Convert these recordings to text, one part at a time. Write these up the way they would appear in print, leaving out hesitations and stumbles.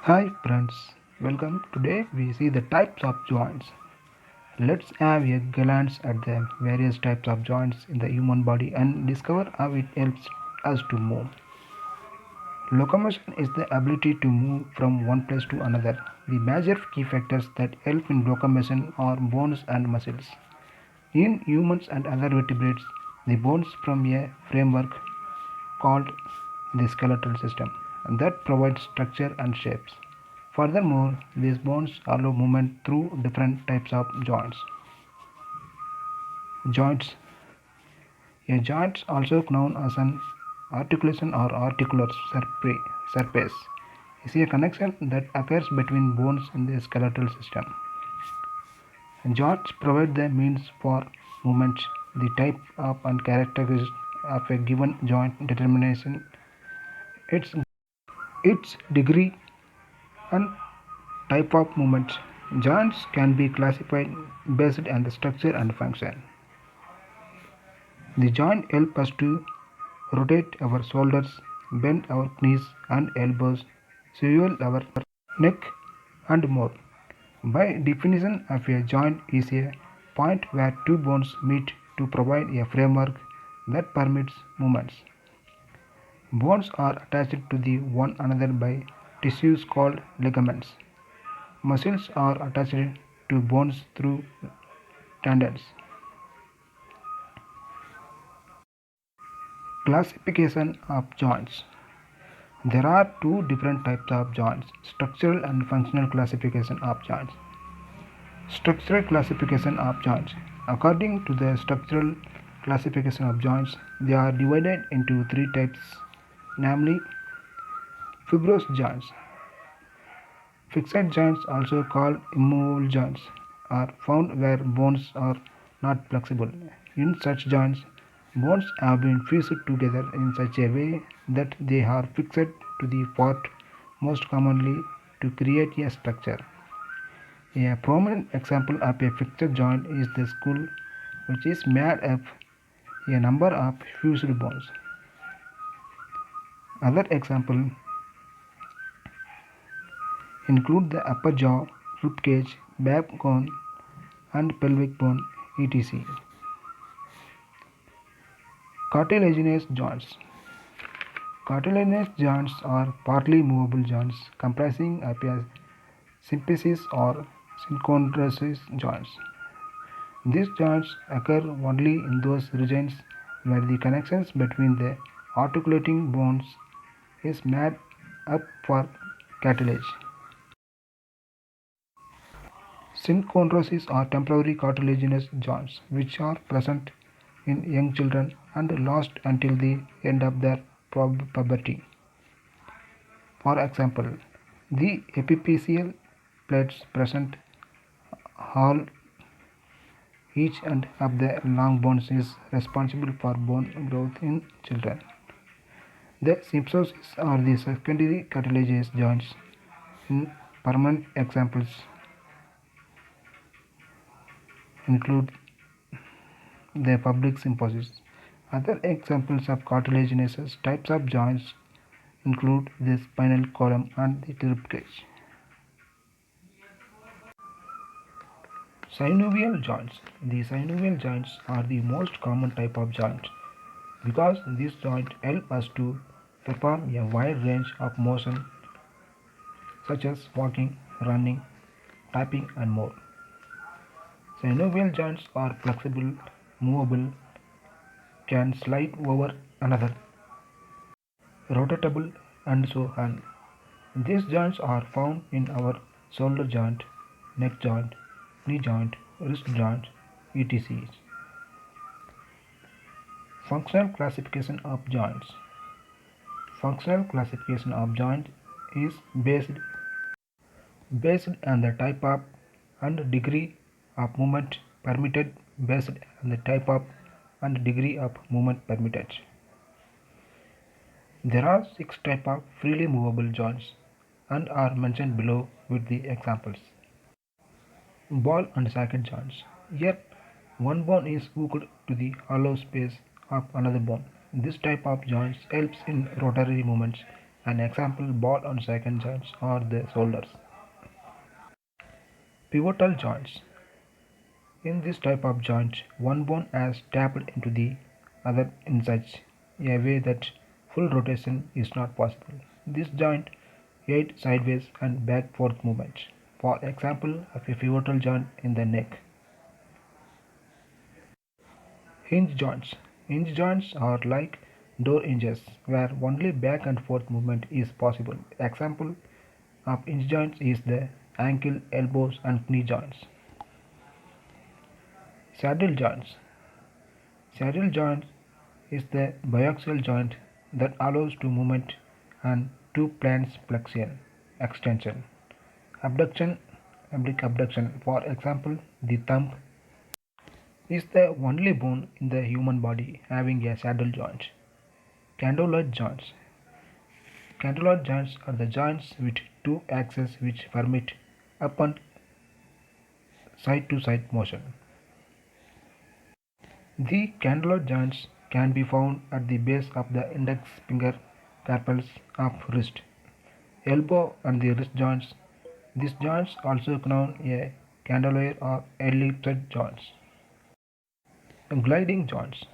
Hi friends, welcome. Today we see the types of joints. Let's have a glance at the various types of joints in the human body and discover how it helps us to move. Locomotion is the ability to move from one place to another. The major key factors that help in locomotion are bones and muscles. In humans and other vertebrates, the bones form a framework called the skeletal system that provides structure and shapes. Furthermore, these bones allow movement through different types of joints. Joints. A joint, also known as an articulation or articular surface, is a connection that occurs between bones in the skeletal system. Joints provide the means for movement. The type of and characteristics of a given joint determination its its degree and type of movement. Joints can be classified based on the structure and function. The joint help us to rotate our shoulders, bend our knees and elbows, swivel our neck and more. By definition of a joint is a point where two bones meet to provide a framework that permits movements. Bones are attached to the one another by tissues called ligaments. Muscles are attached to bones through tendons. Classification of joints. There are two different types of joints, structural and functional classification of joints. Structural classification of joints. According to the structural classification of joints, they are divided into three types, namely fibrous joints. Fixed joints, also called immovable joints, are found where bones are not flexible. In such joints, bones have been fused together in such a way that they are fixed to the part most commonly to create a structure. A prominent example of a fixed joint is the skull, which is made of a number of fused bones. Other examples include the upper jaw, rib cage, backbone, and pelvic bone, etc. Cartilaginous joints. Cartilaginous joints are partly movable joints comprising of a symphysis or synchondrosis joints. These joints occur only in those regions where the connections between the articulating bones is made up for cartilage. Synchondroses are temporary cartilaginous joints which are present in young children and last until the end of their puberty. For example, the epiphyseal plates present all each end of the long bones is responsible for bone growth in children. The symphysis are the secondary cartilaginous joints. In permanent examples include the public symphysis. Other examples of cartilaginous types of joints include the spinal column and the rib cage. Synovial joints. The synovial joints are the most common type of joint because these joints help us to perform a wide range of motion such as walking, running, typing and more. Synovial joints are flexible, movable, can slide over another, rotatable and so on. These joints are found in our shoulder joint, neck joint, knee joint, wrist joint, etc. Functional classification of joints. Functional classification of joint is based on the type of and degree of movement permitted based on the type of and degree of movement permitted. There are six types of freely movable joints and are mentioned below with the examples. Ball and socket joints. Here, one bone is hooked to the hollow space of another bone. This type of joints helps in rotary movements An example ball and second joints are the shoulders. Pivotal joints. In this type of joint, one bone has tapped into the other in such a way that full rotation is not possible. This joint aids sideways and back-forth movement. For example, of a pivotal joint in the neck. Hinge joints. Hinge joints are like door hinges where only back and forth movement is possible. Example of hinge joints is the ankle, elbows and knee joints. Saddle joints. Saddle joint is the biaxial joint that allows to movement and two plans flexion, extension, abduction, oblique abduction. For example, the thumb is the only bone in the human body having a saddle joint. Candolar joints. Candolar joints are the joints with two axes which permit up and side to side motion. The candolar joints can be found at the base of the index finger carpals of wrist, elbow and the wrist joints. These joints also known as candolar or ellipsoid joints. Gliding joints.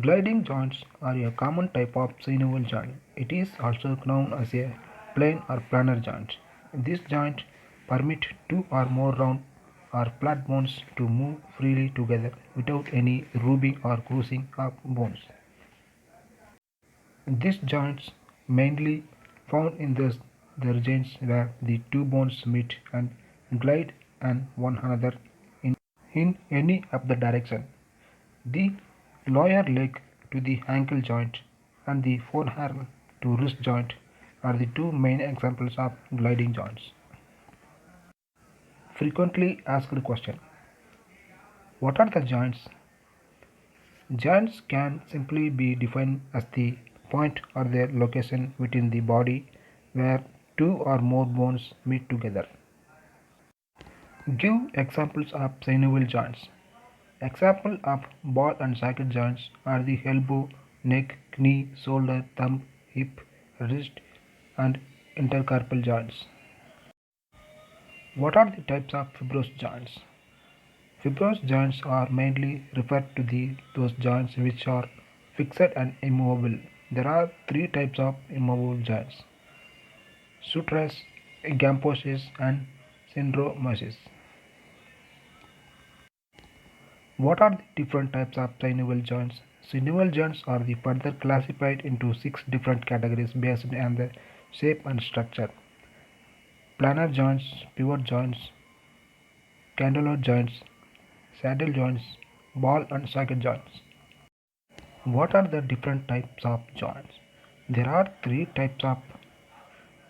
Gliding joints are a common type of synovial joint. It is also known as a plane or planar joint. This joint permit two or more round or flat bones to move freely together without any rubbing or cruising of bones. These joints mainly found in the regions where the two bones meet and glide and one another in any of the direction. The lower leg to the ankle joint and the forearm to wrist joint are the two main examples of gliding joints. Frequently asked question. What are the joints? Joints can simply be defined as the point or their location within the body where two or more bones meet together. Give examples of synovial joints. Examples of ball and socket joints are the elbow, neck, knee, shoulder, thumb, hip, wrist, and intercarpal joints. What are the types of fibrous joints? Fibrous joints are mainly referred to those joints which are fixed and immovable. There are three types of immovable joints: sutures, gamposis, and syndromosis. What are the different types of synovial joints? Synovial joints are the further classified into six different categories based on the shape and structure: planar joints, pivot joints, candolar joints, saddle joints, ball and socket joints. What are the different types of joints? There are three types of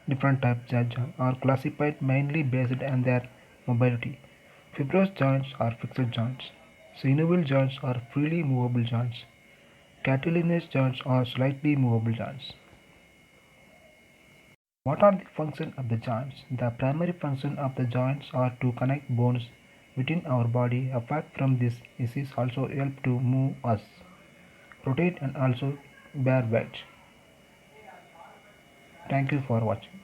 different types of joints are classified mainly based on their mobility. Fibrous joints are fixed joints. Synovial joints are freely movable joints. Cartilaginous joints are slightly movable joints. What are the functions of the joints? The primary function of the joints are to connect bones within our body. Apart from this, it is also help to move us, rotate and also bear weight. Thank you for watching.